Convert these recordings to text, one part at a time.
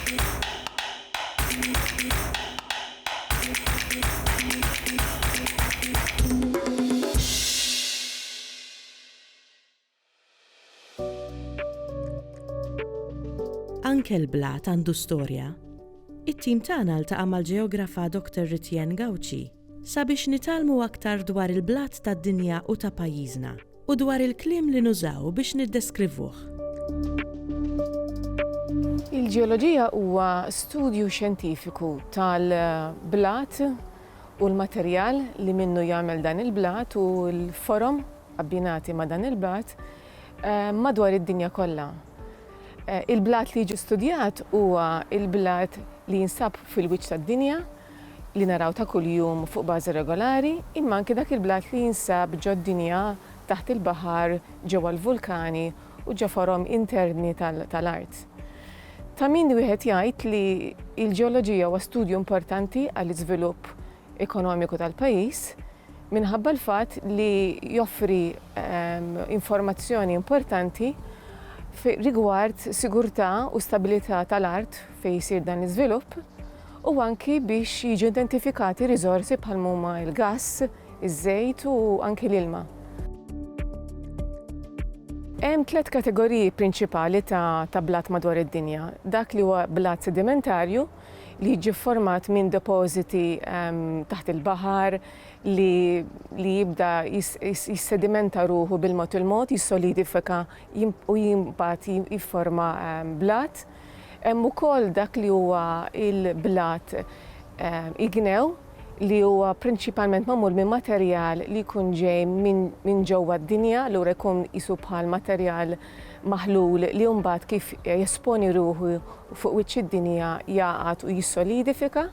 Anke l-blat għandu storja. It-tim tagħna ltaqa' mal-ġeografa Dr. Ritjen Gawci sabiex nitalmu aktar dwar il-blat tad-dinja u ta' pajjiżna u dwar il-kliem li nużaw biex niddeskrivuh. Il-ġeoloġija huwa studju xjentifiku tal-blat u l-materjal li minnu jagħmel dan il-blat u l-forom abbinati ma' dan il-blat madwar id-dinja kollha. Il-blat li jiġi studjat huwa il-blat li jinsab fil-wiċċ tad-dinja li naraw ta' kuljum fuq bażi regolari, imma anke dak il-blat li jinsab ġod-dinja taħt il-baħar ġewwa l-vulkani u ġo forom interni tal-art. Ta' min wieħed jgħid li l-ġeoloġija huwa studju importanti għall-iżvilupp ekonomiku tal-pajjiż minħabba l-fatt li joffri informazzjoni importanti rigward sigurtà u stabilità tal-art fejn jsir dan l-iżvilupp u anki biex jiġu identifikati riżorsi bħal huma l-gass, iż-żejt u anki l-ilma. Hemm 3 kategoriji prinċipali ta' blat madwar id-dinja. Dak li huwa blat sedimentarju li jiġi format minn depożiti taħt il-baħar li jibda jissedimenta ruħu bil-mod il-mod, jissolidifika u jimbagħad jifforma blat. Hemm ukoll dak li huwa il-blat ignew li huwa prinċipalment magħmul minn materjal li jkun ġej minn ġewwa d-dinja, lura jkun qisu bħal materjal maħlul li mbagħad kif jesponi ruħu fuq wiċċ id-dinja jaqgħad u jissolidifika.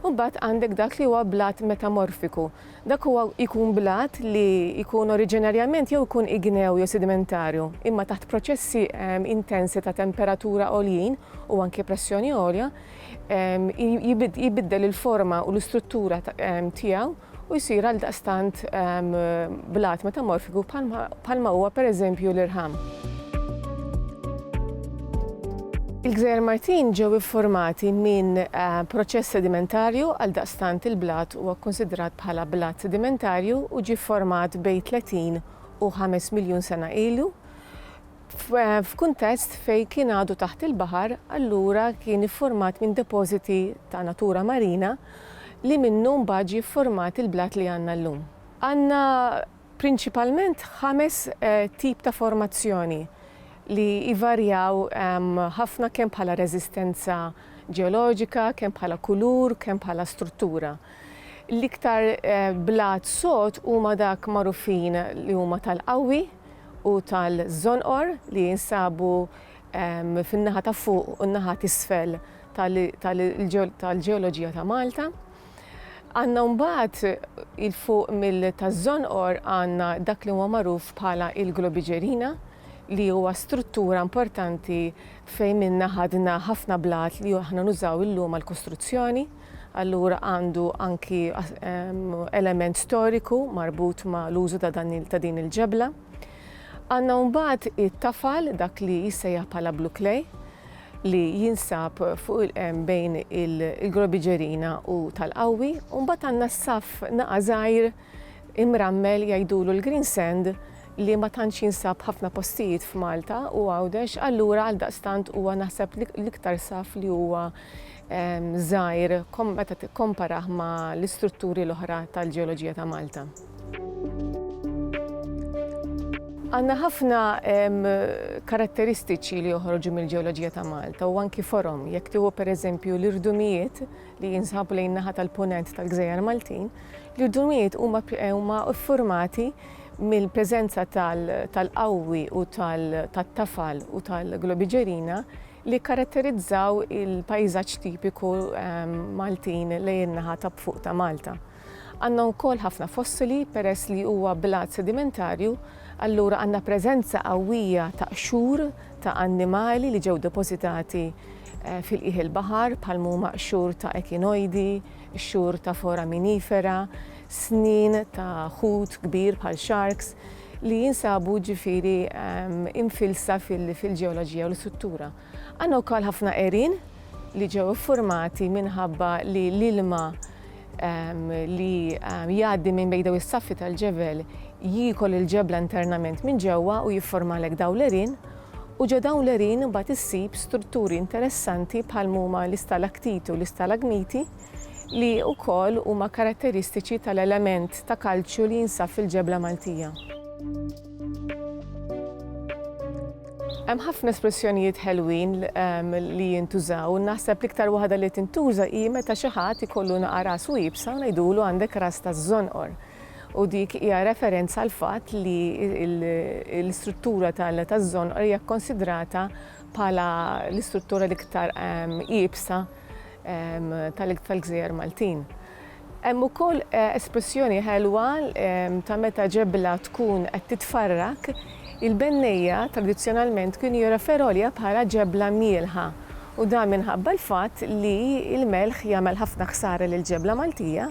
U mbagħad għandek dak li huwa blat metamorfiku. Dak huwa jkun blat li jkun oriġinarjament jew ikun ignew jew sedimentarju, imma taħt proċessi intensi ta' temperatura għoljin u anke pressjoni għolja jibiddel il-forma u l-istruttura tiegħu u jsir għal daqstant blat metamorfiku bħalma huwa pereżempju l-irħam. Il-Gżejjer Maltin ġew iffurmati minn proċess sedimentarju għal daqstant il-blat huwa kkunsidrat bħala blat sedimentarju u ġie format bejn 30 u 5 miljun sena ilu f'kuntest fejn kien għadu taħt il-baħar, allura kien iffurmat minn depożiti ta' natura marina li minnu mbagħad ġie format il-blat li għandna llum. Għandna prinċipalment 5 tip ta' formazzjoni li jivarjaw ħafna kemm bħala reżistenza ġeoloġika, kemm bħala kulur, kemm bħala struttura. L-iktar blat sod huma dak magħrufin li huma tal-qawwi u tal-żonqor li jinsabu fin-naħa ta' fuq u n-naħa t'isfel tal-ġeoloġija ta' Malta. Għandna mbagħad il-fuq taż-żonqor għandna dak li huwa magħruf bħala il-globigerina li huwa struttura importanti fejn minna ħadna ħafna blat li aħna nużaw illum għall-kostruzzjoni, allura għandu anki element storiku marbut ma' l-użu ta' din il-ġebla. Għandna mbagħad it-tafal dak li jissejjaħ bħala blue clay li jinsab fuq bejn il-globigerina u tal-qawwi, u mbagħad għandna s-saf naqa' żgħir imrammel jgħidulu l-green sand li ma tantx jinsab ħafna postijiet f'Malta u għawdex, allura għal daqstant huwa naħseb l-iktar saf li huwa żgħir meta tikkomparah ma' l-istrutturi l-oħra tal-ġeoloġija ta' Malta. Għandna ħafna karatteristiċi li joħorġu mill-ġeoloġija ta' Malta u anki forom. Jekk tieħu pereżempju l-irdumijiet li jinsabu lejn naħa tal-punent tal-Gżejjer Maltin, l-irdumijiet huma ffurmati mill-preżenza tal-qawwi u tat-tafal u tal-globigerina li karatterizzaw il-pajżaġġ tipiku Maltin lejn naħa ta' fuq ta' Malta. Għandna wkoll ħafna fossili peress li huwa blat sedimentarju, allura għandna preżenza qawwija ta' qxur ta' annimali li ġew depożitati fil-qiegħ il-baħar bħal huma qxur ta' ekinoidi, qxur ta' foraminifera, snin ta' ħut kbir bħal sharks li jinsabu ġifieri infilsa fil-ġeoloġija u l-struttura. Għandna wkoll ħafna qerin li ġew iffurmati minħabba li l-ilma li jgħaddi minn bejn daw is-saffi tal-ġebel jiekol il-ġebla internament minn ġewwa u jifformalek dawn l-għerien u ġo dawn l-għerien imbagħad issib strutturi interessanti bħal huma l-istalaktiti u l-istalagmiti li wkoll huma karatteristiċi tal-element ta' kalċju li jinsab fil-ġebla Maltija. Hemm ħafna espressjonijiet ħelwin li jintużaw, naħseb l-iktar waħda li tintuża hi meta xi ħadd ikollu naqra ras wibsa u ngħidulu għandek ras taż-żonqor. U dik hija referenza għal fatt li l-istruttura taż-żonqor hija kkonsidrata bħala l-istruttura l-iktar ibsa tal-Gżejjer Maltin. Hemm ukoll espressjoni ħelwa ta' meta ġebla tkun qed titfarrak. Il-bennejja tradizzjonalment kienu jirreferu għaliha bħala ġebla mielħa u da minħabba l-fatt li l-melħ jagħmel ħafna ħsara lill-ġebla Maltija.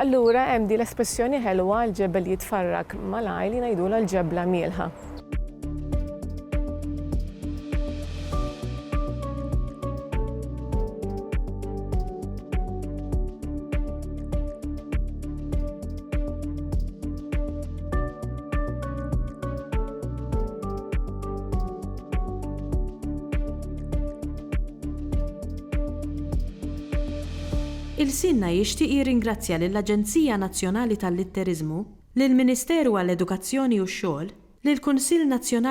Allura hemm din l-espressjoni ħelwa l-ġebel jitfarrak malaj li ngħidulha l-ġebla mielħa. Il-Sinna jixtieq jirringrazzja lill-Aġenzija Nazzjonali tal-Litterizmu, lill-Ministeru għall-Edukazzjoni u x-Xogħol, lill-Kunsill Nazzjonali